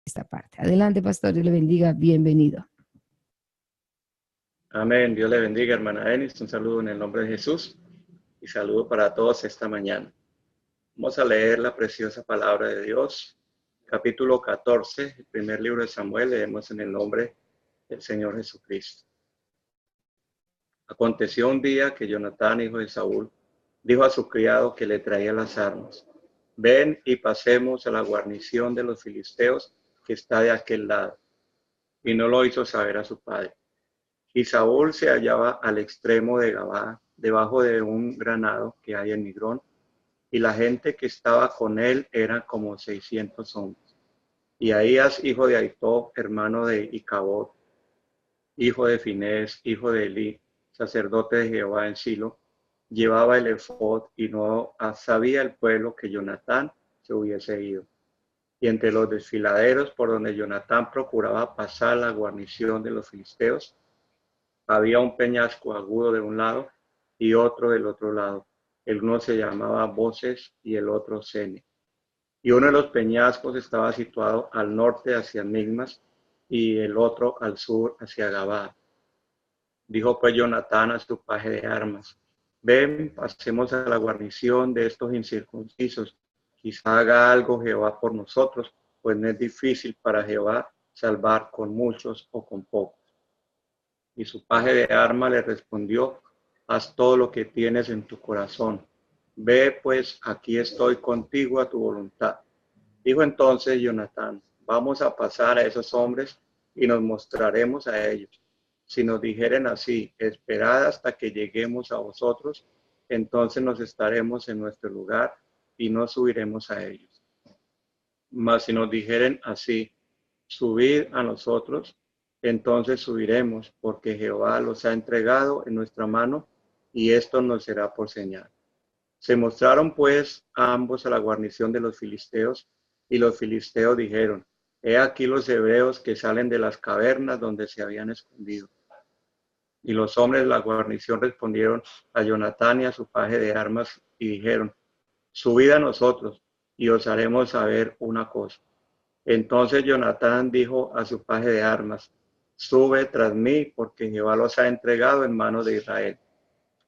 esta parte. Adelante, pastor, Dios le bendiga, bienvenido. Amén, Dios le bendiga, hermana Denis, un saludo en el nombre de Jesús y saludo para todos esta mañana. Vamos a leer la preciosa palabra de Dios, capítulo 14, el primer libro de Samuel, leemos en el nombre del Señor Jesucristo. Aconteció un día que Jonatán, hijo de Saúl, dijo a su criado que le traía las armas: ven y pasemos a la guarnición de los filisteos que está de aquel lado. Y no lo hizo saber a su padre. Y Saúl se hallaba al extremo de Gabaa, debajo de un granado que hay en Migrón, y la gente que estaba con él era como 600 hombres. Y Ahías, hijo de Ahitob, hermano de Icabod, hijo de Finés, hijo de Elí, sacerdote de Jehová en Silo, llevaba el efod, y no sabía el pueblo que Jonatán se hubiese ido. Y entre los desfiladeros por donde Jonatán procuraba pasar la guarnición de los filisteos, había un peñasco agudo de un lado y otro del otro lado. El uno se llamaba Boses y el otro Sene. Y uno de los peñascos estaba situado al norte hacia Migmas y el otro al sur hacia Gabaa. Dijo pues Jonatán a su paje de armas: ven, pasemos a la guarnición de estos incircuncisos. Quizá haga algo Jehová por nosotros, pues no es difícil para Jehová salvar con muchos o con pocos. Y su paje de armas le respondió: haz todo lo que tienes en tu corazón. Ve, pues, aquí estoy contigo a tu voluntad. Dijo entonces Jonatán: vamos a pasar a esos hombres y nos mostraremos a ellos. Si nos dijeren así: esperad hasta que lleguemos a vosotros, entonces nos estaremos en nuestro lugar y no subiremos a ellos. Mas si nos dijeren así: subid a nosotros, entonces subiremos, porque Jehová los ha entregado en nuestra mano, y esto nos será por señal. Se mostraron pues ambos a la guarnición de los filisteos, y los filisteos dijeron: he aquí los hebreos que salen de las cavernas donde se habían escondido. Y los hombres de la guarnición respondieron a Jonatán y a su paje de armas y dijeron: subid a nosotros, y os haremos saber una cosa. Entonces Jonatán dijo a su paje de armas: sube tras mí, porque Jehová los ha entregado en manos de Israel.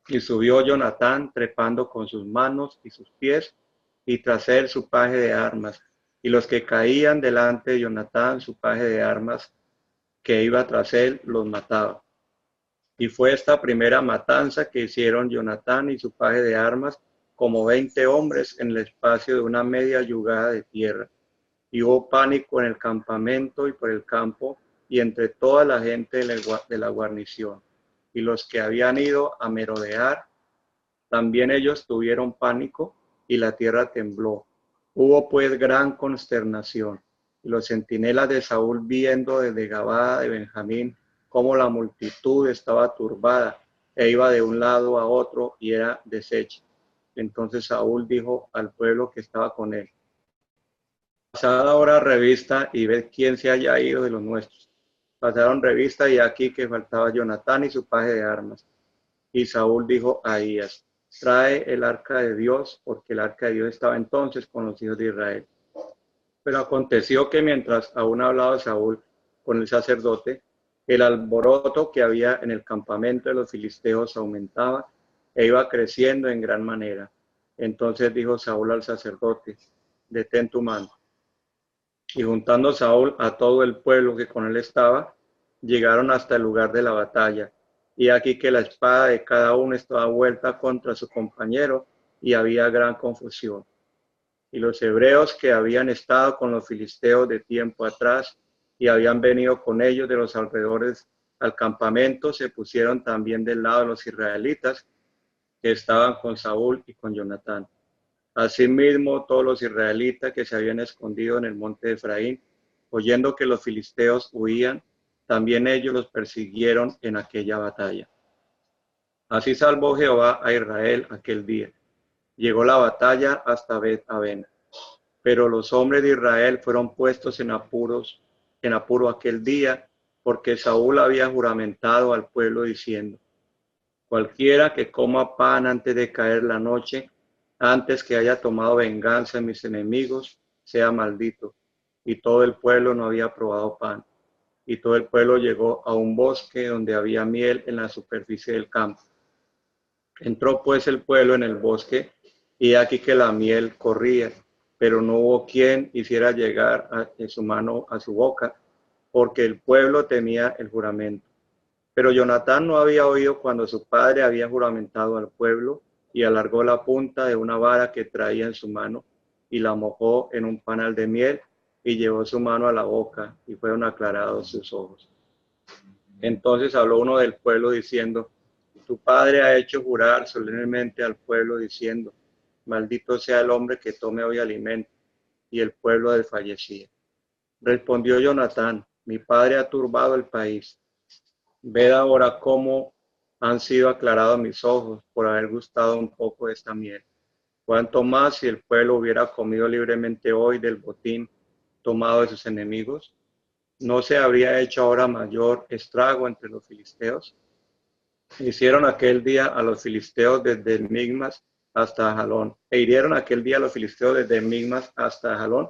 Y subió Jonatán trepando con sus manos y sus pies, y tras él su paje de armas. Y los que caían delante de Jonatán, su paje de armas, que iba tras él, los mataba. Y fue esta primera matanza que hicieron Jonatán y su paje de armas, como 20 hombres en el espacio de una media yugada de tierra. Y hubo pánico en el campamento y por el campo y entre toda la gente de la guarnición. Y los que habían ido a merodear, también ellos tuvieron pánico y la tierra tembló. Hubo pues gran consternación. Y los centinelas de Saúl, viendo desde Gabaa de Benjamín cómo la multitud estaba turbada e iba de un lado a otro y era deshecha. Entonces Saúl dijo al pueblo que estaba con él: pasad ahora revista y ved quién se haya ido de los nuestros. Pasaron revista y aquí que faltaba Jonatán y su paje de armas. Y Saúl dijo a Ahías: trae el arca de Dios, porque el arca de Dios estaba entonces con los hijos de Israel. Pero aconteció que mientras aún hablaba Saúl con el sacerdote, el alboroto que había en el campamento de los filisteos aumentaba e iba creciendo en gran manera. Entonces dijo Saúl al sacerdote: detén tu mano. Y juntando Saúl a todo el pueblo que con él estaba, llegaron hasta el lugar de la batalla. Y aquí que la espada de cada uno estaba vuelta contra su compañero, y había gran confusión. Y los hebreos que habían estado con los filisteos de tiempo atrás y habían venido con ellos de los alrededores al campamento, se pusieron también del lado de los israelitas que estaban con Saúl y con Jonatán. Asimismo, todos los israelitas que se habían escondido en el monte de Efraín, oyendo que los filisteos huían, también ellos los persiguieron en aquella batalla. Así salvó Jehová a Israel aquel día. Llegó la batalla hasta Bet-Aven. Pero los hombres de Israel fueron puestos en apuro aquel día, porque Saúl había juramentado al pueblo diciendo: cualquiera que coma pan antes de caer la noche, antes que haya tomado venganza de mis enemigos, sea maldito. y todo el pueblo no había probado pan. Y todo el pueblo llegó a un bosque donde había miel en la superficie del campo. Entró pues el pueblo en el bosque, y aquí que la miel corría, pero no hubo quien hiciera llegar su mano a su boca, porque el pueblo temía el juramento. Pero Jonatán no había oído cuando su padre había juramentado al pueblo, y alargó la punta de una vara que traía en su mano, y la mojó en un panal de miel, y llevó su mano a la boca, y fueron aclarados sus ojos. Entonces habló uno del pueblo diciendo: tu padre ha hecho jurar solemnemente al pueblo diciendo: maldito sea el hombre que tome hoy alimento. Y el pueblo desfallecía. Respondió Jonatán: mi padre ha turbado el país. Ved ahora cómo han sido aclarados mis ojos por haber gustado un poco de esta miel. Cuánto más si el pueblo hubiera comido libremente hoy del botín tomado de sus enemigos. ¿No se habría hecho ahora mayor estrago entre los filisteos? Hicieron aquel día a los filisteos desde Migmas hasta Jalón, e hirieron aquel día a los filisteos desde Migmas hasta Jalón,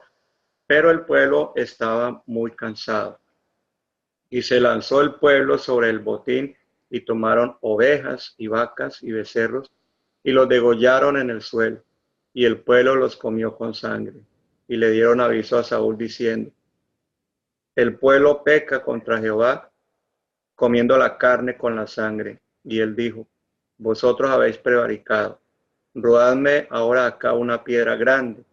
pero el pueblo estaba muy cansado. Y se lanzó el pueblo sobre el botín, y tomaron ovejas y vacas y becerros, y los degollaron en el suelo, y el pueblo los comió con sangre. Y le dieron aviso a Saúl diciendo: el pueblo peca contra Jehová, comiendo la carne con la sangre. Y él dijo: vosotros habéis prevaricado, rodadme ahora acá una piedra grande.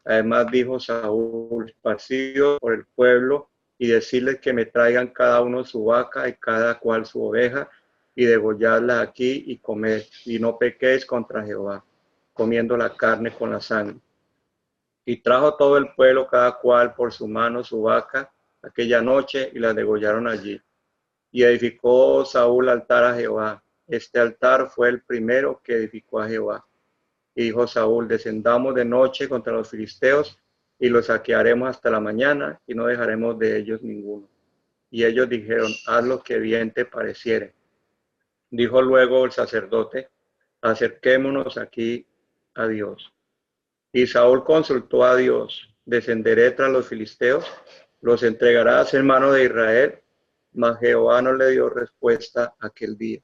Además dijo Saúl: esparcido por el pueblo, y decirles que me traigan cada uno su vaca y cada cual su oveja, y degolladla aquí y comed, y no pequéis contra Jehová, comiendo la carne con la sangre. Y trajo todo el pueblo cada cual por su mano su vaca aquella noche, y la degollaron allí. Y edificó Saúl altar a Jehová. Este altar fue el primero que edificó a Jehová. Y dijo Saúl: descendamos de noche contra los filisteos, y los saquearemos hasta la mañana, y no dejaremos de ellos ninguno. Y ellos dijeron: haz lo que bien te pareciere. Dijo luego el sacerdote: acerquémonos aquí a Dios. Y Saúl consultó a Dios: ¿descenderé tras los filisteos? ¿Los entregarás en mano de Israel? Mas Jehová no le dio respuesta aquel día.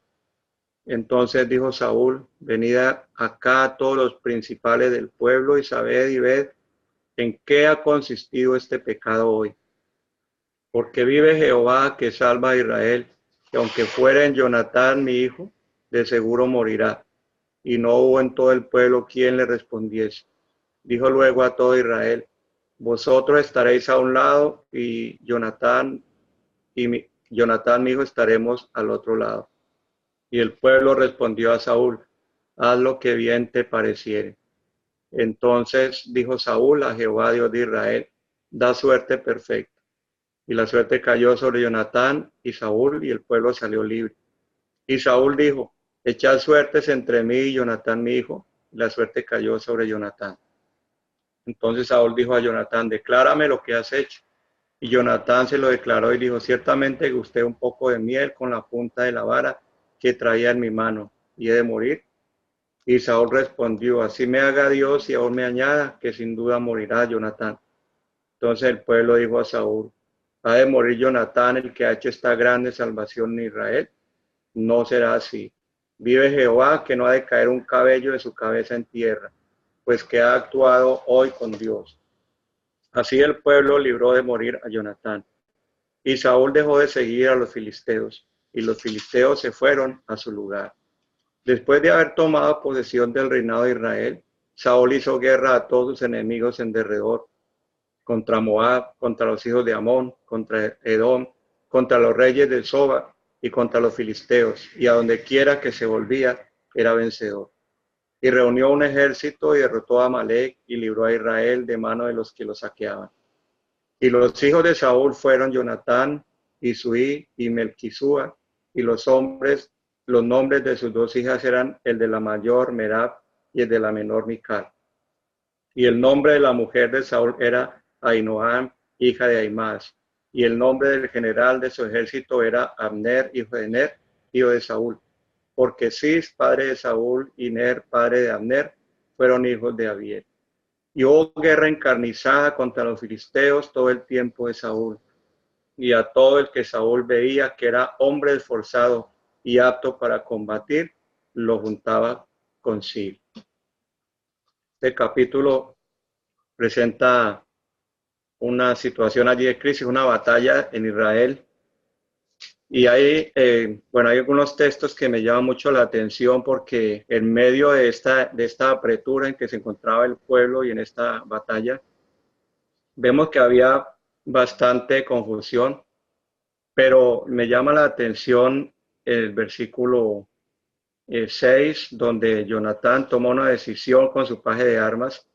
Entonces dijo Saúl: venid acá todos los principales del pueblo, y sabed y ved en qué ha consistido este pecado hoy. Porque vive Jehová, que salva a Israel, que aunque fuera en Jonatán mi hijo, de seguro morirá. Y no hubo en todo el pueblo quien le respondiese. Dijo luego a todo Israel: vosotros estaréis a un lado, y Jonatán mi hijo estaremos al otro lado. Y el pueblo respondió a Saúl: haz lo que bien te pareciere. Entonces dijo Saúl a Jehová, Dios de Israel: da suerte perfecta. Y la suerte cayó sobre Jonatán y Saúl, y el pueblo salió libre. Y Saúl dijo: echad suertes entre mí y Jonatán mi hijo. Y la suerte cayó sobre Jonatán. Entonces Saúl dijo a Jonatán: declárame lo que has hecho. Y Jonatán se lo declaró y dijo: ciertamente gusté un poco de miel con la punta de la vara que traía en mi mano, y he de morir. Y Saúl respondió: así me haga Dios y aún me añada, que sin duda morirá Jonatán. Entonces el pueblo dijo a Saúl: ¿ha de morir Jonatán, el que ha hecho esta grande salvación en Israel? No será así. Vive Jehová, que no ha de caer un cabello de su cabeza en tierra, pues que ha actuado hoy con Dios. Así el pueblo libró de morir a Jonatán. Y Saúl dejó de seguir a los filisteos, y los filisteos se fueron a su lugar. Después de haber tomado posesión del reinado de Israel, Saúl hizo guerra a todos sus enemigos en derredor, contra Moab, contra los hijos de Amón, contra Edom, contra los reyes del Soba y contra los filisteos, y a donde quiera que se volvía era vencedor. Y reunió un ejército y derrotó a Amalec y libró a Israel de mano de los que lo saqueaban. Y los hijos de Saúl fueron Jonatán, Isuí y Melquisúa, y los nombres de sus dos hijas eran el de la mayor Merab y el de la menor Mical. Y el nombre de la mujer de Saúl era Ahinoam, hija de Ahimaas, y el nombre del general de su ejército era Abner, hijo de Ner, hijo de Saúl, porque Cis, padre de Saúl, y Ner, padre de Abner, fueron hijos de Abiel. Y hubo guerra encarnizada contra los filisteos todo el tiempo de Saúl. Y a todo el que Saúl veía que era hombre esforzado y apto para combatir, lo juntaba consigo. Este capítulo presenta una situación allí de crisis, una batalla en Israel. Y hay algunos textos que me llaman mucho la atención porque en medio de esta apretura en que se encontraba el pueblo y en esta batalla, vemos que había bastante confusión, pero me llama la atención el versículo 6, donde Jonatán toma una decisión con su paje de armas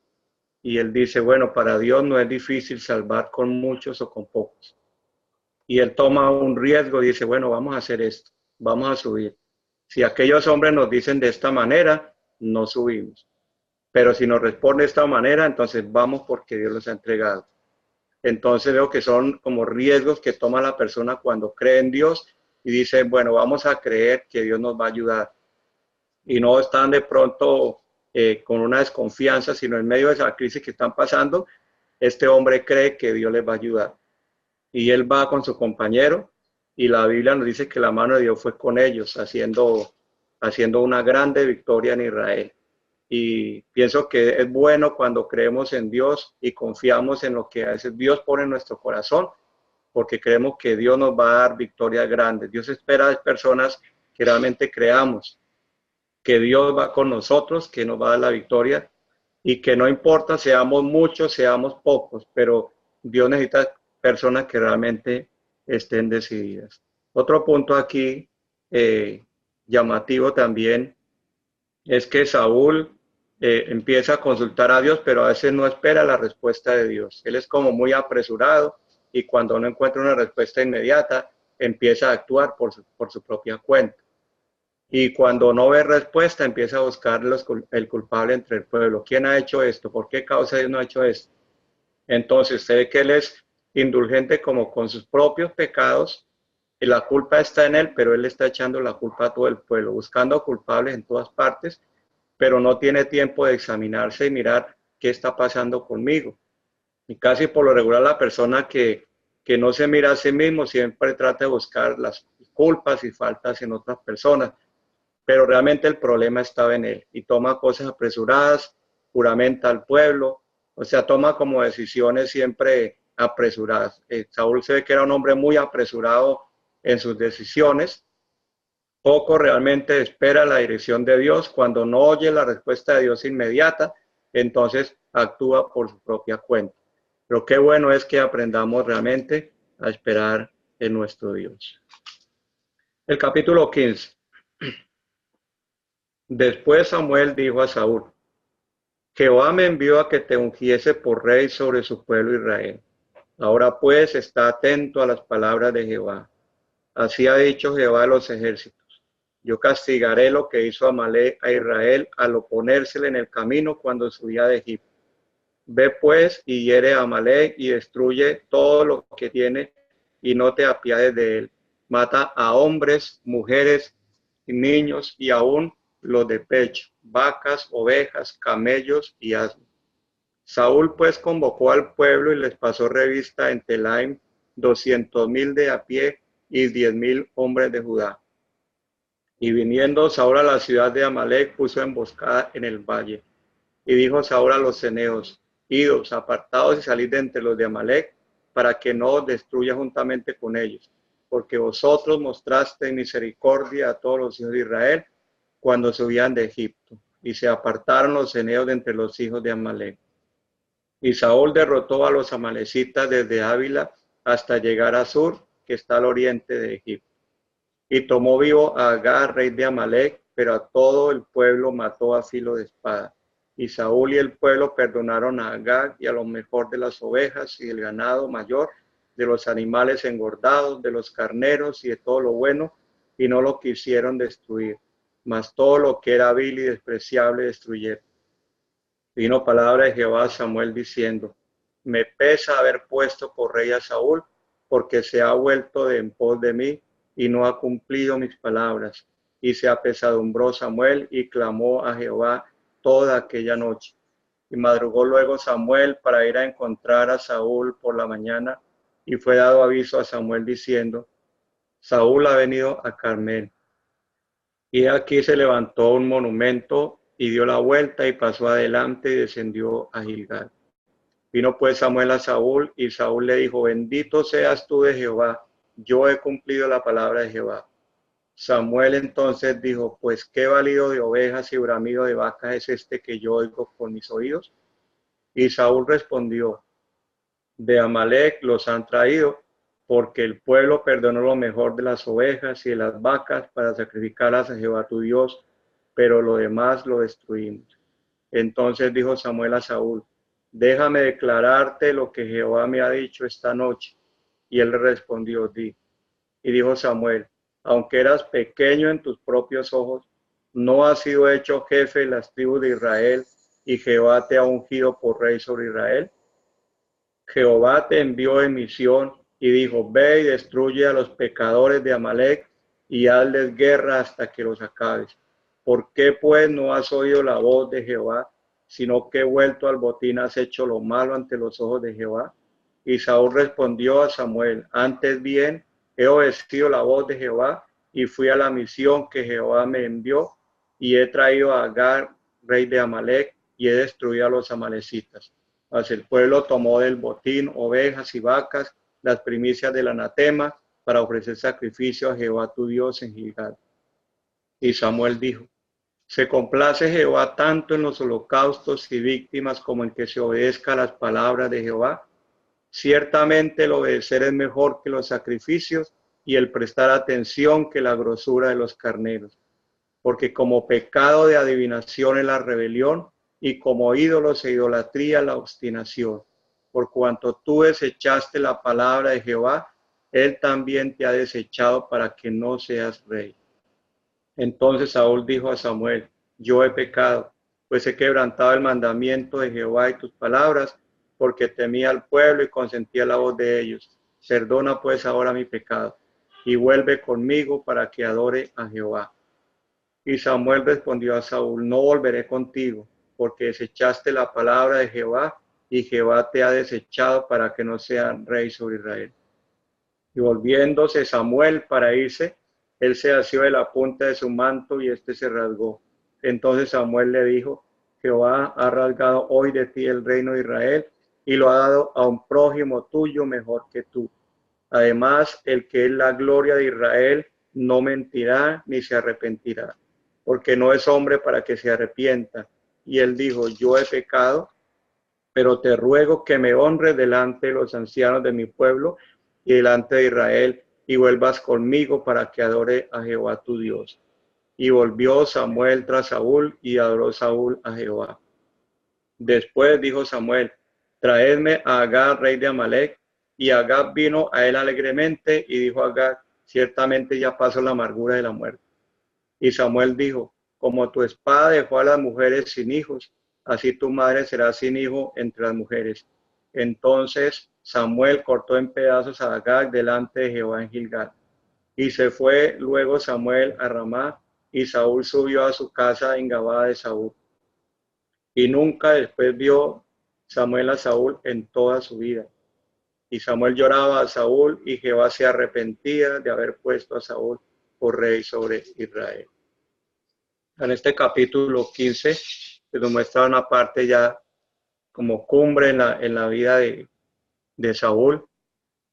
y él dice, bueno, para Dios no es difícil salvar con muchos o con pocos. Y él toma un riesgo y dice, bueno, vamos a hacer esto, vamos a subir. Si aquellos hombres nos dicen de esta manera, no subimos. Pero si nos responde de esta manera, entonces vamos porque Dios los ha entregado. Entonces veo que son como riesgos que toma la persona cuando cree en Dios y dice, bueno, vamos a creer que Dios nos va a ayudar. Y no están de pronto con una desconfianza, sino en medio de esa crisis que están pasando, este hombre cree que Dios les va a ayudar. Y él va con su compañero y la Biblia nos dice que la mano de Dios fue con ellos, haciendo una grande victoria en Israel. Y pienso que es bueno cuando creemos en Dios y confiamos en lo que a veces Dios pone en nuestro corazón, porque creemos que Dios nos va a dar victorias grandes. Dios espera de personas que realmente creamos que Dios va con nosotros, que nos va a dar la victoria y que no importa seamos muchos, seamos pocos, pero Dios necesita personas que realmente estén decididas. Otro punto aquí llamativo también es que Saúl empieza a consultar a Dios, pero a veces no espera la respuesta de Dios. Él es como muy apresurado y cuando no encuentra una respuesta inmediata, empieza a actuar por su propia cuenta. Y cuando no ve respuesta, empieza a buscar el culpable entre el pueblo. ¿Quién ha hecho esto? ¿Por qué causa Dios no ha hecho esto? Entonces, usted ve que él es indulgente como con sus propios pecados y la culpa está en él, pero él está echando la culpa a todo el pueblo, buscando culpables en todas partes, pero no tiene tiempo de examinarse y mirar qué está pasando conmigo. Y casi por lo regular la persona que no se mira a sí mismo siempre trata de buscar las culpas y faltas en otras personas, pero realmente el problema estaba en él y toma cosas apresuradas, juramenta al pueblo, o sea, toma como decisiones siempre apresuradas. Saúl se ve que era un hombre muy apresurado en sus decisiones, poco realmente espera la dirección de Dios, cuando no oye la respuesta de Dios inmediata, entonces actúa por su propia cuenta. Pero qué bueno es que aprendamos realmente a esperar en nuestro Dios. El capítulo 15. Después Samuel dijo a Saúl, Jehová me envió a que te ungiese por rey sobre su pueblo Israel. Ahora pues está atento a las palabras de Jehová. Así ha dicho Jehová a los ejércitos. Yo castigaré lo que hizo Amalek a Israel al oponérsele en el camino cuando subía de Egipto. Ve pues y hiere a Amalek y destruye todo lo que tiene y no te apiades de él. Mata a hombres, mujeres, niños y aún los de pecho, vacas, ovejas, camellos y asnos. Saúl pues convocó al pueblo y les pasó revista en Telaim 200,000 de a pie y 10,000 hombres de Judá. Y viniendo Saúl a la ciudad de Amalek, puso emboscada en el valle. Y dijo Saúl a los ceneos, idos, apartados y salid de entre los de Amalek, para que no os destruya juntamente con ellos, porque vosotros mostraste misericordia a todos los hijos de Israel cuando subían de Egipto. Y se apartaron los ceneos de entre los hijos de Amalek. Y Saúl derrotó a los amalecitas desde Ávila hasta llegar a Sur, que está al oriente de Egipto. Y tomó vivo a Agag, rey de Amalek, pero a todo el pueblo mató a filo de espada. Y Saúl y el pueblo perdonaron a Agag y a lo mejor de las ovejas y del ganado mayor, de los animales engordados, de los carneros y de todo lo bueno, y no lo quisieron destruir, mas todo lo que era vil y despreciable destruyeron. Vino palabra de Jehová a Samuel diciendo, me pesa haber puesto por rey a Saúl, porque se ha vuelto de en pos de mí y no ha cumplido mis palabras. Y se apesadumbró Samuel y clamó a Jehová toda aquella noche. Y madrugó luego Samuel para ir a encontrar a Saúl por la mañana, y fue dado aviso a Samuel diciendo: Saúl ha venido a Carmel. Y aquí se levantó un monumento y dio la vuelta y pasó adelante y descendió a Gilgal. Vino pues Samuel a Saúl, y Saúl le dijo: bendito seas tú de Jehová, yo he cumplido la palabra de Jehová. Samuel entonces dijo: pues qué balido de ovejas y bramido de vacas es este que yo oigo con mis oídos. Y Saúl respondió: de Amalec los han traído, porque el pueblo perdonó lo mejor de las ovejas y de las vacas para sacrificarlas a Jehová tu Dios, pero lo demás lo destruimos. Entonces dijo Samuel a Saúl: déjame declararte lo que Jehová me ha dicho esta noche. Y él le respondió: di. Y dijo Samuel: aunque eras pequeño en tus propios ojos, no has sido hecho jefe de las tribus de Israel, y Jehová te ha ungido por rey sobre Israel. Jehová te envió en misión y dijo: ve y destruye a los pecadores de Amalec y hazles guerra hasta que los acabes. ¿Por qué pues no has oído la voz de Jehová, sino que vuelto al botín has hecho lo malo ante los ojos de Jehová? Y Saúl respondió a Samuel: antes bien he obedecido la voz de Jehová y fui a la misión que Jehová me envió, y he traído a Agar, rey de Amalec, y he destruido a los amalecitas. Mas el pueblo tomó del botín ovejas y vacas, las primicias del anatema, para ofrecer sacrificio a Jehová tu Dios en Gilgal. Y Samuel dijo: se complace Jehová tanto en los holocaustos y víctimas como en que se obedezca a las palabras de Jehová. Ciertamente el obedecer es mejor que los sacrificios, y el prestar atención que la grosura de los carneros. Porque como pecado de adivinación es la rebelión, y como ídolos e idolatría la obstinación. Por cuanto tú desechaste la palabra de Jehová, él también te ha desechado para que no seas rey. Entonces Saúl dijo a Samuel: yo he pecado, pues he quebrantado el mandamiento de Jehová y tus palabras, porque temía al pueblo y consentía la voz de ellos. Perdona pues ahora mi pecado, y vuelve conmigo para que adore a Jehová. Y Samuel respondió a Saúl: no volveré contigo, porque desechaste la palabra de Jehová, y Jehová te ha desechado para que no seas rey sobre Israel. Y volviéndose Samuel para irse, él se asió de la punta de su manto, y éste se rasgó. Entonces Samuel le dijo: Jehová ha rasgado hoy de ti el reino de Israel, y lo ha dado a un prójimo tuyo mejor que tú. Además, el que es la gloria de Israel no mentirá ni se arrepentirá, porque no es hombre para que se arrepienta. Y él dijo: yo he pecado, pero te ruego que me honres delante de los ancianos de mi pueblo y delante de Israel, y vuelvas conmigo para que adore a Jehová tu Dios. Y volvió Samuel tras Saúl, y adoró Saúl a Jehová. Después dijo Samuel: traedme a Agar, rey de Amalec. Y Agar vino a él alegremente, y dijo a Agar: ciertamente ya pasó la amargura de la muerte. Y Samuel dijo: como tu espada dejó a las mujeres sin hijos, así tu madre será sin hijo entre las mujeres. Entonces Samuel cortó en pedazos a Agag delante de Jehová en Gilgal. Y se fue luego Samuel a Ramá, y Saúl subió a su casa en Gabaa de Saúl. Y nunca después vio Samuel a Saúl en toda su vida. Y Samuel lloraba a Saúl, y Jehová se arrepentía de haber puesto a Saúl por rey sobre Israel. En este capítulo 15 se nos muestra una parte ya como cumbre en la vida de Saúl,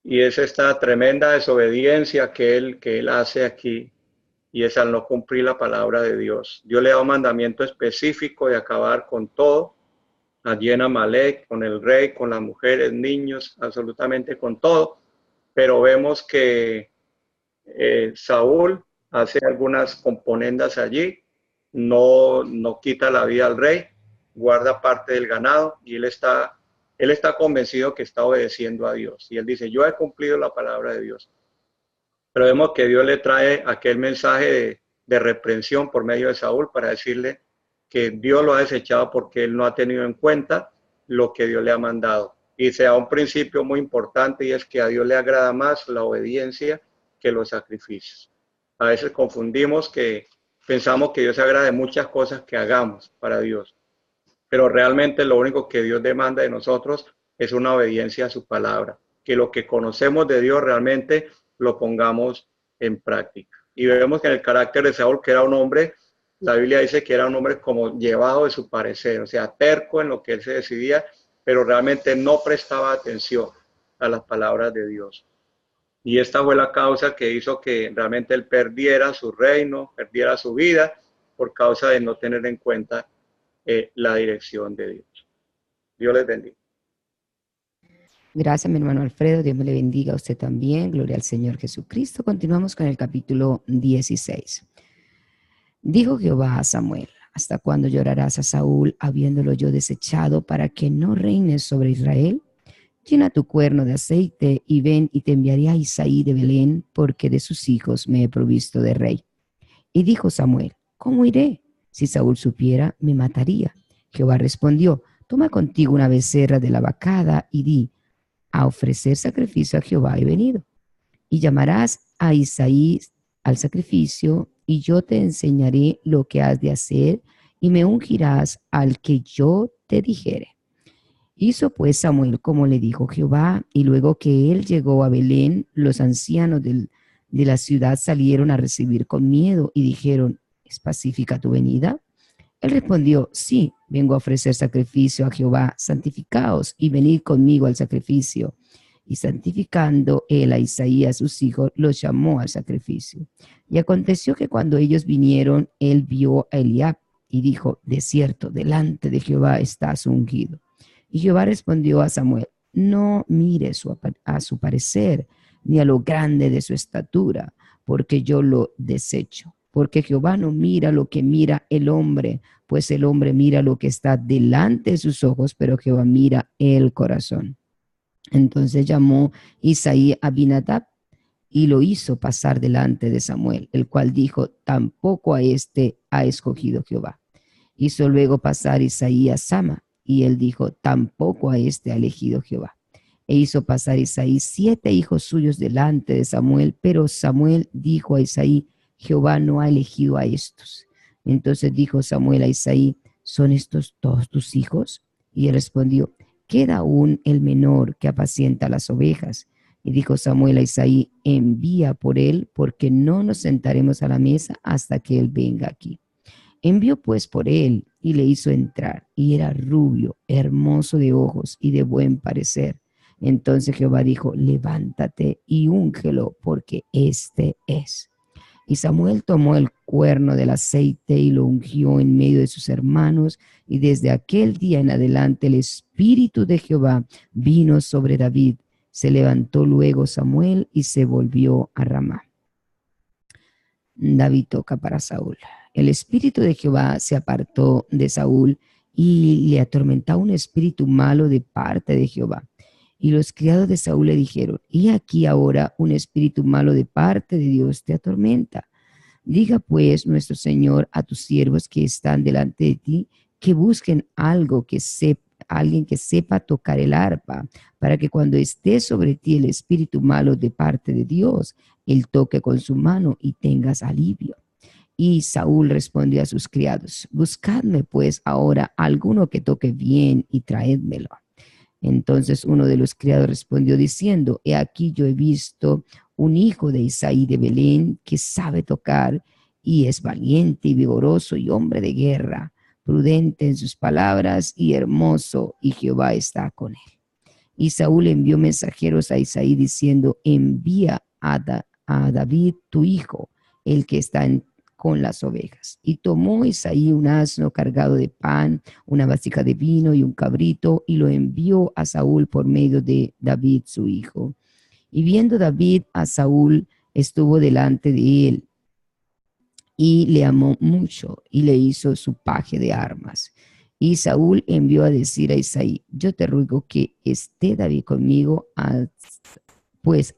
y es esta tremenda desobediencia que él hace aquí, y es al no cumplir la palabra de Dios. Dios le da un mandamiento específico de acabar con todo, allí en Amalec, con el rey, con las mujeres, niños, absolutamente con todo, pero vemos que Saúl hace algunas componendas allí, no quita la vida al rey, guarda parte del ganado, y él está convencido que está obedeciendo a Dios. Y él dice: yo he cumplido la palabra de Dios. Pero vemos que Dios le trae aquel mensaje de reprensión por medio de Saúl para decirle que Dios lo ha desechado porque él no ha tenido en cuenta lo que Dios le ha mandado. Y se da un principio muy importante, y es que a Dios le agrada más la obediencia que los sacrificios. A veces confundimos, que pensamos que Dios se agrada de muchas cosas que hagamos para Dios, pero realmente lo único que Dios demanda de nosotros es una obediencia a su palabra, que lo que conocemos de Dios realmente lo pongamos en práctica. Y vemos que en el carácter de Saúl, que era un hombre, la Biblia dice que era un hombre como llevado de su parecer, o sea, terco en lo que él se decidía, pero realmente no prestaba atención a las palabras de Dios. Y esta fue la causa que hizo que realmente él perdiera su reino, perdiera su vida, por causa de no tener en cuenta la dirección de Dios. Dios les bendiga. Gracias, mi hermano Alfredo. Dios me le bendiga a usted también. Gloria al Señor Jesucristo. Continuamos con el capítulo 16. Dijo Jehová a Samuel: ¿hasta cuándo llorarás a Saúl, habiéndolo yo desechado, para que no reines sobre Israel? Llena tu cuerno de aceite y ven, y te enviaré a Isaí de Belén, porque de sus hijos me he provisto de rey. Y dijo Samuel: ¿cómo iré? Si Saúl supiera, me mataría. Jehová respondió: toma contigo una becerra de la vacada y di: a ofrecer sacrificio a Jehová he venido. Y llamarás a Isaí al sacrificio, y yo te enseñaré lo que has de hacer, y me ungirás al que yo te dijere. Hizo pues Samuel como le dijo Jehová, y luego que él llegó a Belén, los ancianos de la ciudad salieron a recibir con miedo y dijeron: ¿es pacífica tu venida? Él respondió: sí, vengo a ofrecer sacrificio a Jehová, santificaos y venid conmigo al sacrificio. Y santificando él a Isaí, a sus hijos, los llamó al sacrificio. Y aconteció que cuando ellos vinieron, él vio a Eliab y dijo: de cierto, delante de Jehová estás ungido. Y Jehová respondió a Samuel: no mires a su parecer, ni a lo grande de su estatura, porque yo lo desecho. Porque Jehová no mira lo que mira el hombre, pues el hombre mira lo que está delante de sus ojos, pero Jehová mira el corazón. Entonces llamó Isaí a Abinadab y lo hizo pasar delante de Samuel, el cual dijo: tampoco a este ha escogido Jehová. Hizo luego pasar Isaí a Sama, y él dijo: tampoco a este ha elegido Jehová. E hizo pasar Isaí 7 hijos suyos delante de Samuel, pero Samuel dijo a Isaí: Jehová no ha elegido a estos. Entonces dijo Samuel a Isaí: ¿son estos todos tus hijos? Y él respondió: queda aún el menor que apacienta las ovejas. Y dijo Samuel a Isaí: envía por él, porque no nos sentaremos a la mesa hasta que él venga aquí. Envió pues por él y le hizo entrar, y era rubio, hermoso de ojos y de buen parecer. Entonces Jehová dijo: levántate y úngelo, porque este es. Y Samuel tomó el cuerno del aceite y lo ungió en medio de sus hermanos, y desde aquel día en adelante el Espíritu de Jehová vino sobre David. Se levantó luego Samuel y se volvió a Ramá. David toca para Saúl. El Espíritu de Jehová se apartó de Saúl, y le atormentaba un espíritu malo de parte de Jehová. Y los criados de Saúl le dijeron: y aquí ahora un espíritu malo de parte de Dios te atormenta. Diga pues nuestro Señor a tus siervos que están delante de ti, que busquen alguien que sepa tocar el arpa, para que cuando esté sobre ti el espíritu malo de parte de Dios, él toque con su mano y tengas alivio. Y Saúl respondió a sus criados: buscadme pues ahora alguno que toque bien y traédmelo. Entonces uno de los criados respondió diciendo: he aquí yo he visto un hijo de Isaí de Belén que sabe tocar, y es valiente y vigoroso y hombre de guerra, prudente en sus palabras y hermoso, y Jehová está con él. Y Saúl envió mensajeros a Isaí diciendo: envía a David tu hijo, el que está con las ovejas. Y tomó Isaí un asno cargado de pan, una vasija de vino y un cabrito, y lo envió a Saúl por medio de David su hijo. Y viendo David a Saúl, estuvo delante de él, y le amó mucho, y le hizo su paje de armas. Y Saúl envió a decir a Isaí: yo te ruego que esté David conmigo, pues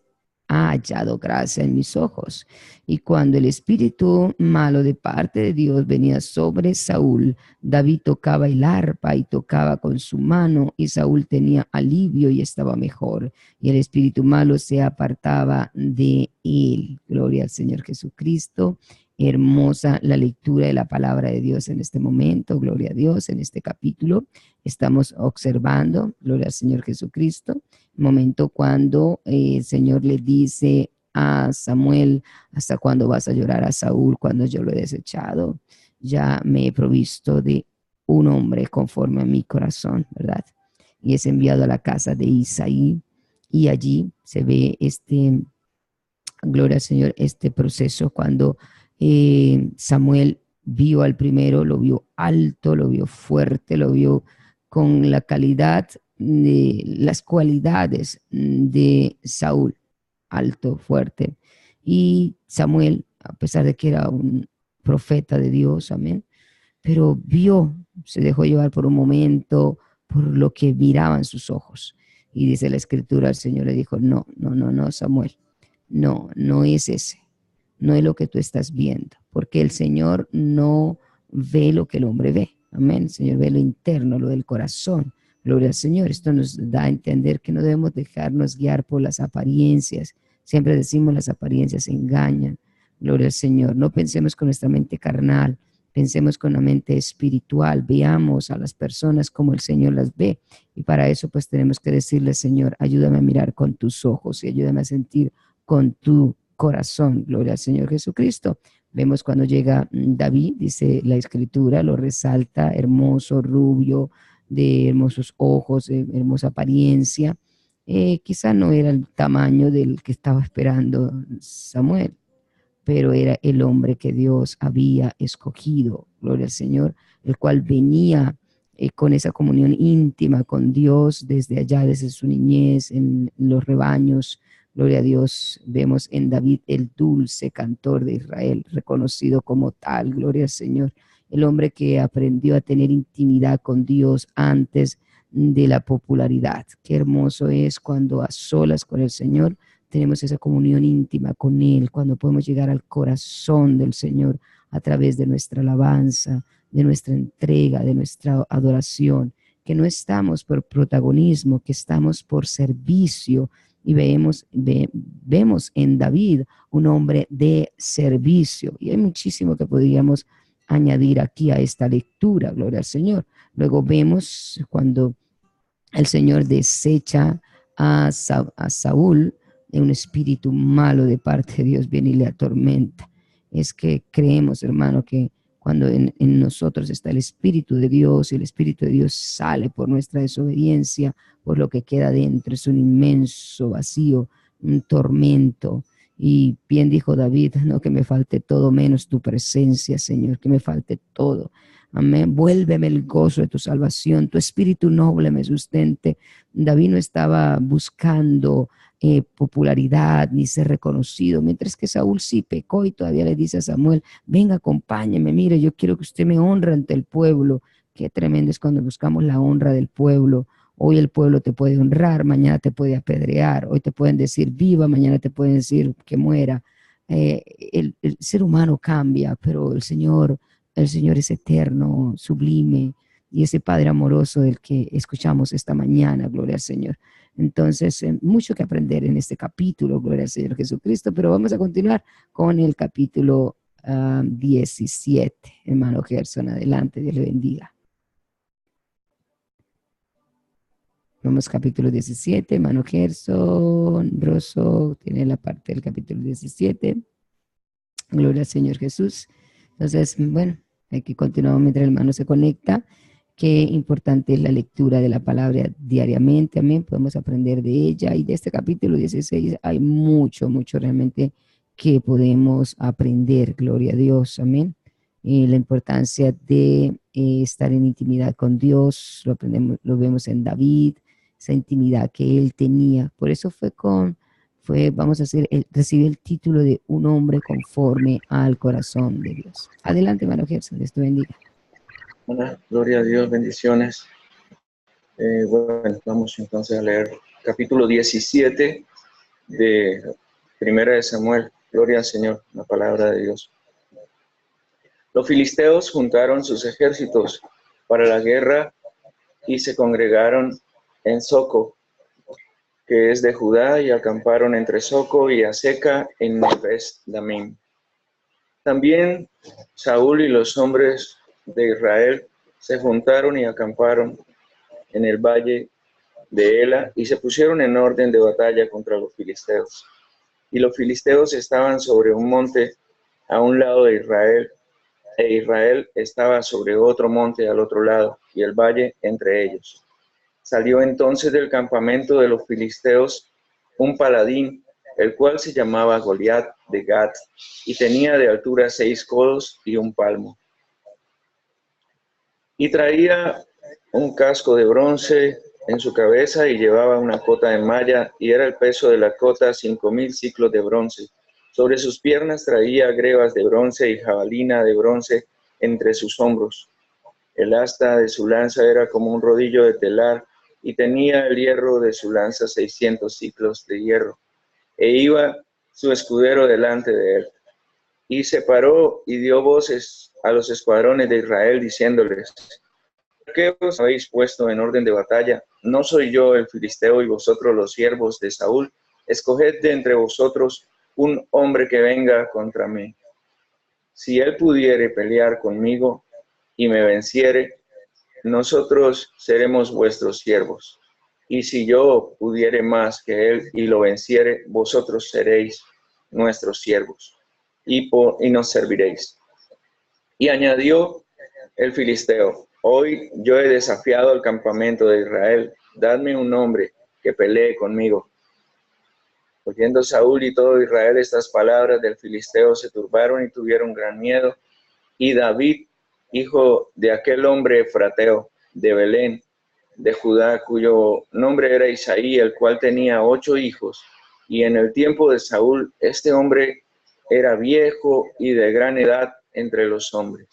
ha hallado gracia en mis ojos. Y cuando el espíritu malo de parte de Dios venía sobre Saúl, David tocaba el arpa y tocaba con su mano, y Saúl tenía alivio y estaba mejor, y el espíritu malo se apartaba de él. Gloria al Señor Jesucristo. hermosa la lectura de la palabra de Dios en este momento, gloria a Dios, en este capítulo. Estamos observando, gloria al Señor Jesucristo, el momento cuando el Señor le dice a Samuel: ¿hasta cuándo vas a llorar a Saúl cuando yo lo he desechado? Ya me he provisto de un hombre conforme a mi corazón, ¿verdad? Y es enviado a la casa de Isaí, y allí se ve gloria al Señor, este proceso cuando Samuel vio al primero, lo vio alto, lo vio fuerte, lo vio con la calidad, de las cualidades de Saúl, alto, fuerte. Y Samuel, a pesar de que era un profeta de Dios, amén, pero vio, se dejó llevar por un momento por lo que miraban sus ojos. Y dice la escritura, el Señor le dijo: no, no, no, no, Samuel, no, no es ese, no es lo que tú estás viendo, porque el Señor no ve lo que el hombre ve, amén. El Señor ve lo interno, lo del corazón. Gloria al Señor. Esto nos da a entender que no debemos dejarnos guiar por las apariencias. Siempre decimos: las apariencias engañan. Gloria al Señor. No pensemos con nuestra mente carnal, pensemos con la mente espiritual, veamos a las personas como el Señor las ve. Y para eso pues tenemos que decirle: Señor, ayúdame a mirar con tus ojos y ayúdame a sentir con tu corazón. Gloria al Señor Jesucristo. Vemos cuando llega David, dice la escritura, lo resalta, hermoso, rubio, de hermosos ojos, de hermosa apariencia. Quizá no era el tamaño del que estaba esperando Samuel, pero era el hombre que Dios había escogido, gloria al Señor, el cual venía con esa comunión íntima con Dios desde allá, desde su niñez, en los rebaños. Gloria a Dios. Vemos en David el dulce cantor de Israel, reconocido como tal, gloria al Señor, el hombre que aprendió a tener intimidad con Dios antes de la popularidad. Qué hermoso es cuando a solas con el Señor tenemos esa comunión íntima con Él, cuando podemos llegar al corazón del Señor a través de nuestra alabanza, de nuestra entrega, de nuestra adoración, que no estamos por protagonismo, que estamos por servicio. Y vemos en David un hombre de servicio. Y hay muchísimo que podríamos añadir aquí a esta lectura, gloria al Señor. Luego vemos cuando el Señor desecha a Saúl, de un espíritu malo de parte de Dios viene y le atormenta. Es que creemos, hermano, que cuando en nosotros está el Espíritu de Dios y el Espíritu de Dios sale por nuestra desobediencia, por lo que queda dentro es un inmenso vacío, un tormento. Y bien dijo David: no que me falte todo menos tu presencia, Señor, que me falte todo. Amén. Vuélveme el gozo de tu salvación, tu espíritu noble me sustente. David no estaba buscando popularidad ni ser reconocido, mientras que Saúl sí pecó y todavía le dice a Samuel: venga, acompáñeme, mire, yo quiero que usted me honre ante el pueblo. Qué tremendo es cuando buscamos la honra del pueblo. Hoy el pueblo te puede honrar, mañana te puede apedrear, hoy te pueden decir viva, mañana te pueden decir que muera. El ser humano cambia, pero el Señor es eterno, sublime, y ese Padre amoroso del que escuchamos esta mañana, gloria al Señor. Entonces, mucho que aprender en este capítulo, gloria al Señor Jesucristo, pero vamos a continuar con el capítulo 17. Hermano Gerson, adelante, Dios le bendiga. Vamos capítulo 17, hermano Gerson, Rosso, tiene la parte del capítulo 17. Gloria al Señor Jesús. Entonces, bueno, hay que continuar mientras el hermano se conecta. Qué importante es la lectura de la palabra diariamente, amén. Podemos aprender de ella, y de este capítulo 16 hay mucho, mucho realmente que podemos aprender, gloria a Dios, amén. La importancia de estar en intimidad con Dios, lo aprendemos, lo vemos en David, esa intimidad que él tenía. Por eso vamos a hacer, recibe el título de un hombre conforme al corazón de Dios. Adelante, hermano Gerson, Dios te bendiga. Hola, gloria a Dios, bendiciones. Bueno, vamos entonces a leer capítulo 17 de Primera de Samuel. Gloria al Señor, la palabra de Dios. Los filisteos juntaron sus ejércitos para la guerra y se congregaron en Soco, que es de Judá, y acamparon entre Soco y Aseca en Nebes Damim. También Saúl y los hombres de Israel se juntaron y acamparon en el valle de Ela y se pusieron en orden de batalla contra los filisteos. Y los filisteos estaban sobre un monte a un lado de Israel, e Israel estaba sobre otro monte al otro lado, y el valle entre ellos. Salió entonces del campamento de los filisteos un paladín, el cual se llamaba Goliat de Gat, y tenía de altura 6 codos y un palmo. Y traía un casco de bronce en su cabeza y llevaba una cota de malla, y era el peso de la cota 5,000 siclos de bronce. Sobre sus piernas traía grebas de bronce y jabalina de bronce entre sus hombros. El asta de su lanza era como un rodillo de telar, y tenía el hierro de su lanza 600 siclos de hierro. E iba su escudero delante de él. Y se paró y dio voces a los escuadrones de Israel, diciéndoles: ¿por qué os habéis puesto en orden de batalla? ¿No soy yo el filisteo y vosotros los siervos de Saúl? Escoged de entre vosotros un hombre que venga contra mí. Si él pudiere pelear conmigo y me venciere, nosotros seremos vuestros siervos. Y si yo pudiere más que él y lo venciere, vosotros seréis nuestros siervos y nos serviréis. Y añadió el filisteo: hoy yo he desafiado al campamento de Israel, dadme un hombre que pelee conmigo. Oyendo Saúl y todo Israel estas palabras del filisteo, se turbaron y tuvieron gran miedo. Y David, hijo de aquel hombre efrateo de Belén, de Judá, cuyo nombre era Isaí, el cual tenía 8 hijos, y en el tiempo de Saúl, este hombre era viejo y de gran edad entre los hombres.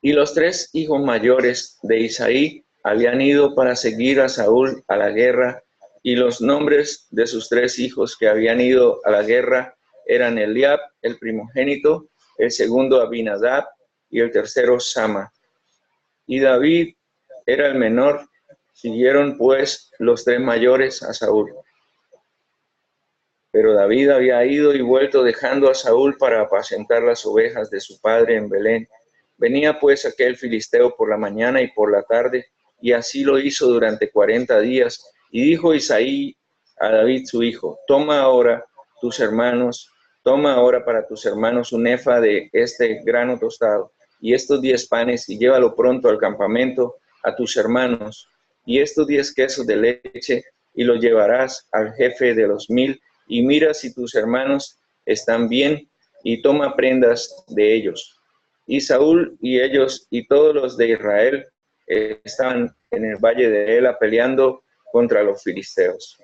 Y los 3 hijos mayores de Isaí habían ido para seguir a Saúl a la guerra, y los nombres de sus 3 hijos que habían ido a la guerra eran Eliab, el primogénito, el segundo Abinadab, y el tercero Sama. Y David era el menor. Siguieron pues los 3 mayores a Saúl. Pero David había ido y vuelto dejando a Saúl para apacentar las ovejas de su padre en Belén. Venía pues aquel filisteo por la mañana y por la tarde, y así lo hizo durante 40 días. Y dijo Isaí a David su hijo: toma ahora para tus hermanos un efa de este grano tostado, y estos 10 panes, y llévalo pronto al campamento a tus hermanos, y estos 10 quesos de leche, y los llevarás al jefe de los 1000, y mira si tus hermanos están bien, y toma prendas de ellos. Y Saúl y ellos y todos los de Israel estaban en el valle de Ela peleando contra los filisteos.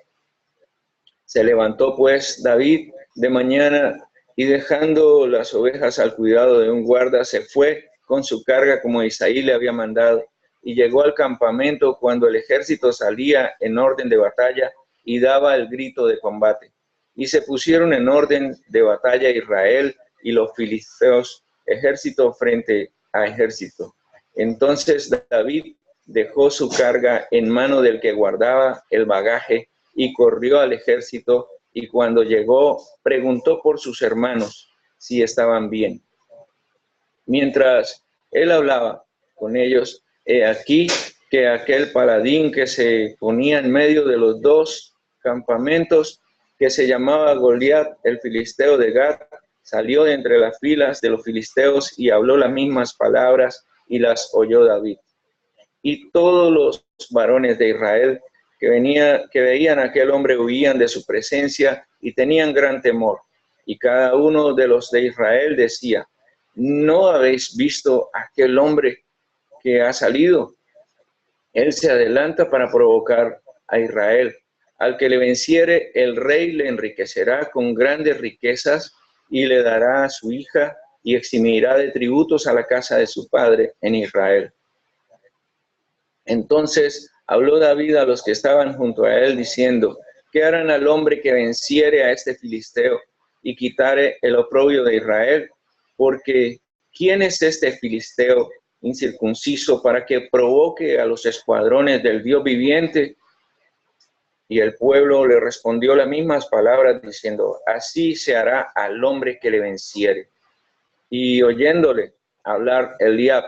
Se levantó pues David de mañana, y dejando las ovejas al cuidado de un guarda, se fue con su carga como Isaí le había mandado, y llegó al campamento cuando el ejército salía en orden de batalla y daba el grito de combate. Y se pusieron en orden de batalla Israel y los filisteos, ejército frente a ejército. Entonces David dejó su carga en mano del que guardaba el bagaje y corrió al ejército, y cuando llegó preguntó por sus hermanos si estaban bien. Mientras él hablaba con ellos, he aquí que aquel paladín que se ponía en medio de los 2 campamentos, que se llamaba Goliat, el filisteo de Gat, salió de entre las filas de los filisteos y habló las mismas palabras, y las oyó David. Y todos los varones de Israel que veían a aquel hombre huían de su presencia y tenían gran temor. Y cada uno de los de Israel decía: ¿no habéis visto a aquel hombre que ha salido? Él se adelanta para provocar a Israel. Al que le venciere, el rey le enriquecerá con grandes riquezas y le dará a su hija, y eximirá de tributos a la casa de su padre en Israel. Entonces habló David a los que estaban junto a él, diciendo: ¿qué harán al hombre que venciere a este filisteo y quitare el oprobio de Israel? Porque ¿quién es este filisteo incircunciso para que provoque a los escuadrones del Dios viviente? Y el pueblo le respondió las mismas palabras, diciendo, así se hará al hombre que le venciere. Y oyéndole hablar Eliab,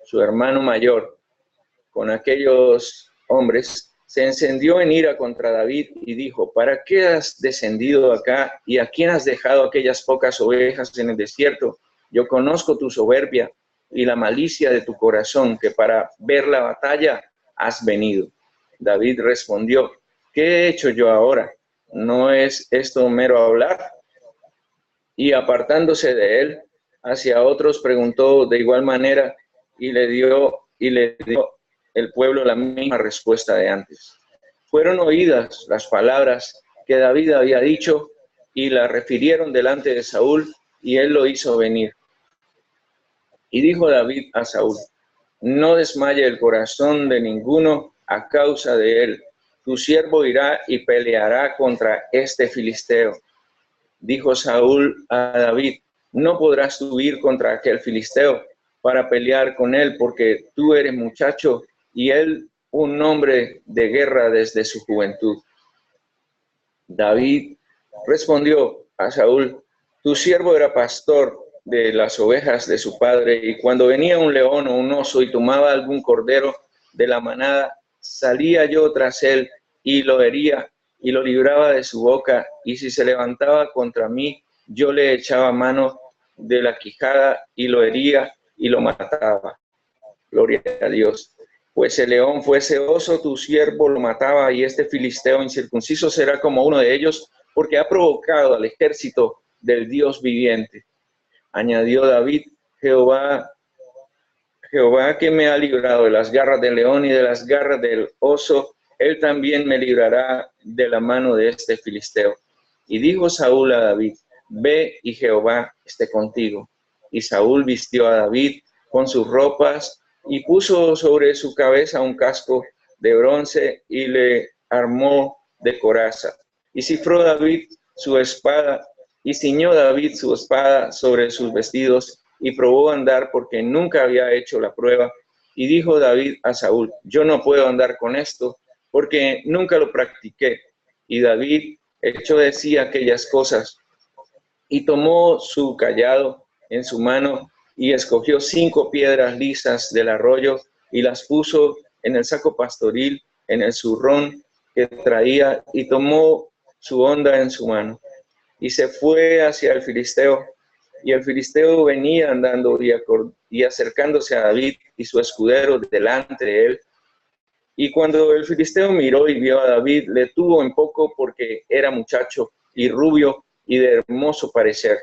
su hermano mayor, con aquellos hombres, se encendió en ira contra David y dijo, ¿para qué has descendido acá y a quién has dejado aquellas pocas ovejas en el desierto? Yo conozco tu soberbia y la malicia de tu corazón, que para ver la batalla has venido. David respondió, ¿qué he hecho yo ahora? ¿No es esto mero hablar? Y apartándose de él, hacia otros preguntó de igual manera y le dio el pueblo la misma respuesta de antes. Fueron oídas las palabras que David había dicho y las refirieron delante de Saúl y él lo hizo venir. Y dijo David a Saúl, no desmaye el corazón de ninguno a causa de él. Tu siervo irá y peleará contra este filisteo. Dijo Saúl a David, no podrás tú ir contra aquel filisteo para pelear con él, porque tú eres muchacho y él un hombre de guerra desde su juventud. David respondió a Saúl, tu siervo era pastor de las ovejas de su padre, y cuando venía un león o un oso y tomaba algún cordero de la manada, salía yo tras él y lo hería y lo libraba de su boca, y si se levantaba contra mí, yo le echaba mano de la quijada y lo hería y lo mataba. Gloria a Dios. Pues el león fuese oso, tu siervo lo mataba, y este filisteo incircunciso será como uno de ellos, porque ha provocado al ejército del Dios viviente. Añadió David, Jehová que me ha librado de las garras del león y de las garras del oso, él también me librará de la mano de este filisteo. Y dijo Saúl a David, ve y Jehová esté contigo. Y Saúl vistió a David con sus ropas y puso sobre su cabeza un casco de bronce y le armó de coraza. Y cifró David su espada y ciñó David su espada sobre sus vestidos y probó andar porque nunca había hecho la prueba. Y dijo David a Saúl, yo no puedo andar con esto porque nunca lo practiqué. Y David echó de sí aquellas cosas y tomó su cayado en su mano y escogió 5 piedras lisas del arroyo y las puso en el saco pastoril, en el zurrón que traía, y tomó su honda en su mano y se fue hacia el filisteo. Y el filisteo venía andando y acercándose a David y su escudero delante de él. Y cuando el filisteo miró y vio a David, le tuvo en poco porque era muchacho y rubio y de hermoso parecer.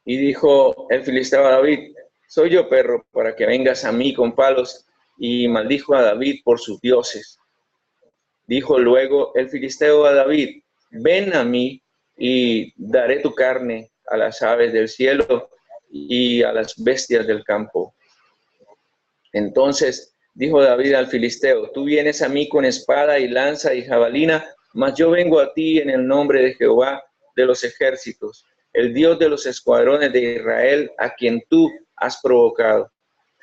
Y dijo el filisteo a David, soy yo perro para que vengas a mí con palos. Y maldijo a David por sus dioses. Dijo luego el filisteo a David, ven a mí y daré tu carne a las aves del cielo y a las bestias del campo. Entonces dijo David al filisteo, tú vienes a mí con espada y lanza y jabalina, mas yo vengo a ti en el nombre de Jehová de los ejércitos, el Dios de los escuadrones de Israel, a quien tú has provocado.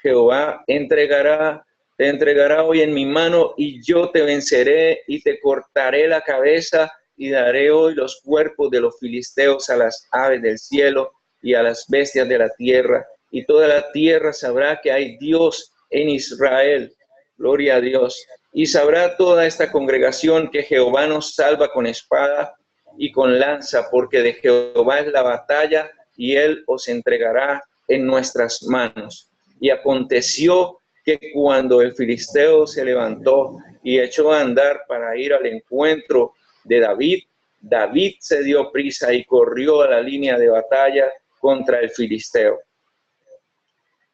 Jehová te entregará hoy en mi mano, y yo te venceré y te cortaré la cabeza, y daré hoy los cuerpos de los filisteos a las aves del cielo y a las bestias de la tierra, y toda la tierra sabrá que hay Dios en Israel. Gloria a Dios. Y sabrá toda esta congregación que Jehová nos salva con espada y con lanza, porque de Jehová es la batalla, y él os entregará en nuestras manos. Y aconteció que cuando el filisteo se levantó y echó a andar para ir al encuentro de David, David se dio prisa y corrió a la línea de batalla contra el filisteo.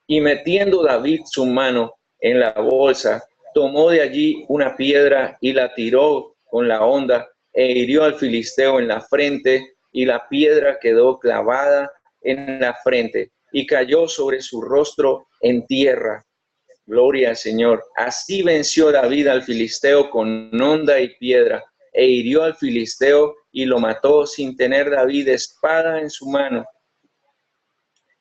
Y metiendo David su mano en la bolsa, tomó de allí una piedra y la tiró con la honda e hirió al filisteo en la frente, y la piedra quedó clavada en la frente y cayó sobre su rostro en tierra. Gloria al Señor. Así venció David al filisteo con honda y piedra, e hirió al filisteo y lo mató sin tener David espada en su mano.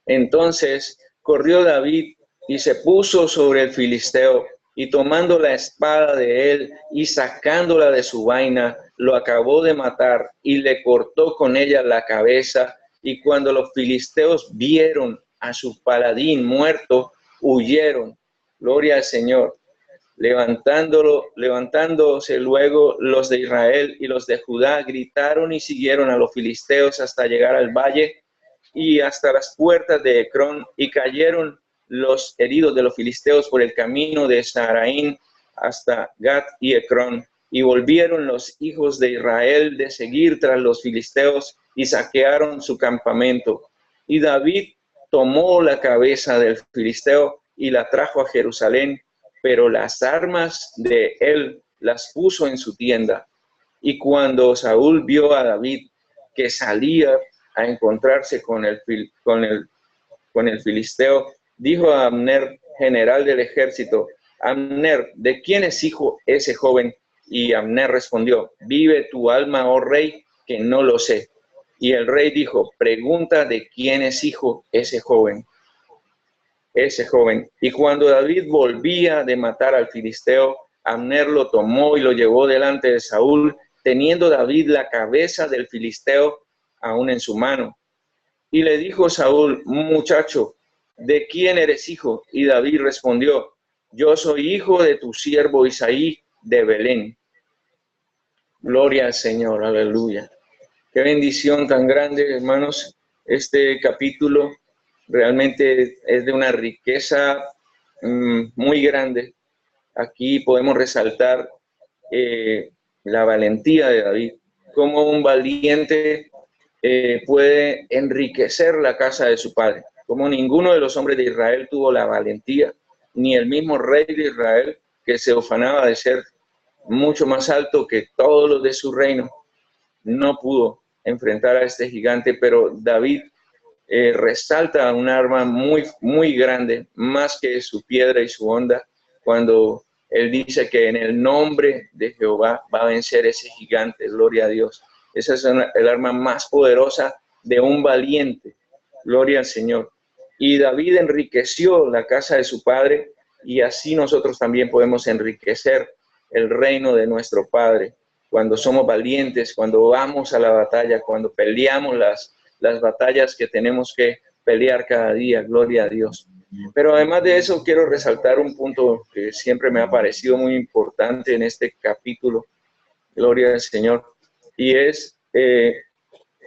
Entonces corrió David y se puso sobre el filisteo y tomando la espada de él y sacándola de su vaina, lo acabó de matar y le cortó con ella la cabeza. Y cuando los filisteos vieron a su paladín muerto, huyeron. Gloria al Señor. Levantándose luego los de Israel y los de Judá gritaron y siguieron a los filisteos hasta llegar al valle y hasta las puertas de Ecrón, y cayeron los heridos de los filisteos por el camino de Saraín hasta Gat y Ecrón. Y volvieron los hijos de Israel de seguir tras los filisteos y saquearon su campamento. Y David tomó la cabeza del filisteo y la trajo a Jerusalén, pero las armas de él las puso en su tienda. Y cuando Saúl vio a David que salía a encontrarse con el filisteo, dijo a Abner, general del ejército: Abner, ¿de quién es hijo ese joven? Y Abner respondió: vive tu alma, oh rey, que no lo sé. Y el rey dijo: pregunta de quién es hijo ese joven. Y cuando David volvía de matar al filisteo, Abner lo tomó y lo llevó delante de Saúl, teniendo David la cabeza del filisteo aún en su mano. Y le dijo Saúl: muchacho, ¿de quién eres hijo? Y David respondió: yo soy hijo de tu siervo Isaí de Belén. Gloria al Señor, aleluya. Qué bendición tan grande, hermanos. Este capítulo realmente es de una riqueza muy grande. Aquí podemos resaltar la valentía de David, cómo un valiente puede enriquecer la casa de su padre, como ninguno de los hombres de Israel tuvo la valentía, ni el mismo rey de Israel, que se ufanaba de ser mucho más alto que todos los de su reino, no pudo enfrentar a este gigante. Pero David resalta un arma muy, muy grande, más que su piedra y su honda, cuando él dice que en el nombre de Jehová va a vencer ese gigante. Gloria a Dios. Esa es el arma más poderosa de un valiente. Gloria al Señor. Y David enriqueció la casa de su padre, y así nosotros también podemos enriquecer el reino de nuestro Padre cuando somos valientes, cuando vamos a la batalla, cuando peleamos las batallas que tenemos que pelear cada día. Gloria a Dios. Pero además de eso, quiero resaltar un punto que siempre me ha parecido muy importante en este capítulo. Gloria al Señor. Y es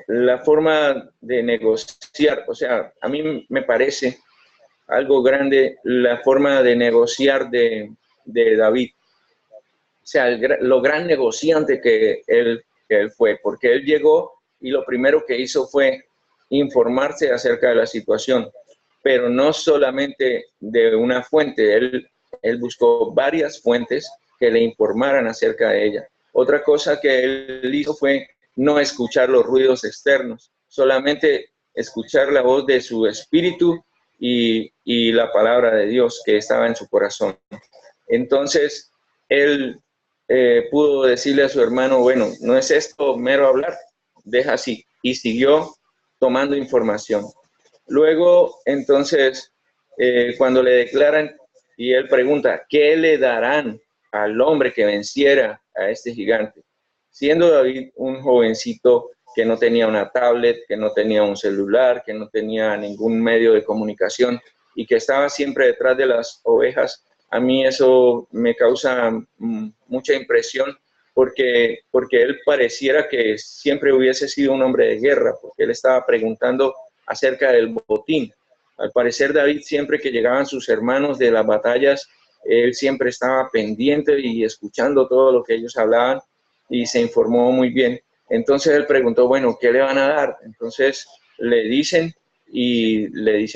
la forma de negociar. O sea, a mí me parece algo grande la forma de negociar de David. O sea, lo gran negociante que él fue, porque él llegó y lo primero que hizo fue informarse acerca de la situación, pero no solamente de una fuente. Él buscó varias fuentes que le informaran acerca de ella. Otra cosa que él hizo fue no escuchar los ruidos externos, solamente escuchar la voz de su espíritu y la palabra de Dios que estaba en su corazón. Entonces, él pudo decirle a su hermano: bueno, no es esto mero hablar, deja así. Y siguió tomando información. Luego, entonces, cuando le declaran y él pregunta: ¿qué le darán al hombre que venciera a este gigante? Siendo David un jovencito que no tenía una tablet, que no tenía un celular, que no tenía ningún medio de comunicación y que estaba siempre detrás de las ovejas, a mí eso me causa mucha impresión, porque él pareciera que siempre hubiese sido un hombre de guerra, porque él estaba preguntando acerca del botín. Al parecer, David, siempre que llegaban sus hermanos de las batallas, él siempre estaba pendiente y escuchando todo lo que ellos hablaban, y se informó muy bien. Entonces él preguntó: bueno, ¿qué le van a dar? Entonces le dicen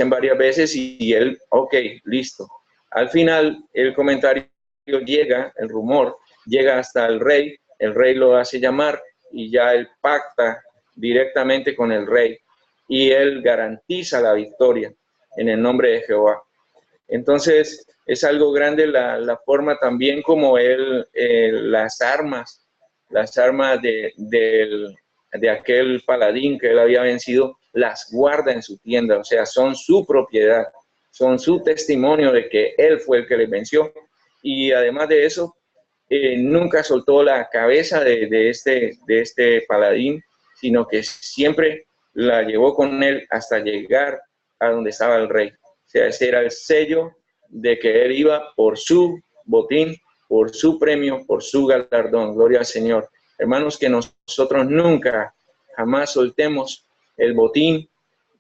varias veces, y él: ok, listo. Al final el comentario llega, el rumor llega hasta el rey lo hace llamar y ya él pacta directamente con el rey y él garantiza la victoria en el nombre de Jehová. Entonces es algo grande la forma también como él, las armas de aquel paladín que él había vencido, las guarda en su tienda. O sea, son su propiedad, son su testimonio de que él fue el que les venció. y además de eso, nunca soltó la cabeza de este paladín, sino que siempre la llevó con él hasta llegar a donde estaba el rey. O sea, ese era el sello de que él iba por su botín, por su premio, por su galardón. Gloria al Señor. Hermanos, que nosotros nunca, jamás soltemos el botín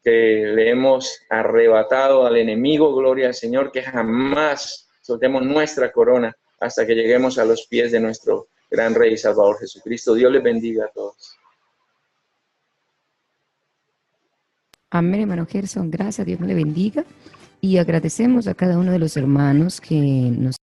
que le hemos arrebatado al enemigo. Gloria al Señor, que jamás soltemos nuestra corona hasta que lleguemos a los pies de nuestro gran Rey y Salvador Jesucristo. Dios les bendiga a todos. Amén, hermano Gerson. Gracias, Dios me le bendiga. Y agradecemos a cada uno de los hermanos que nos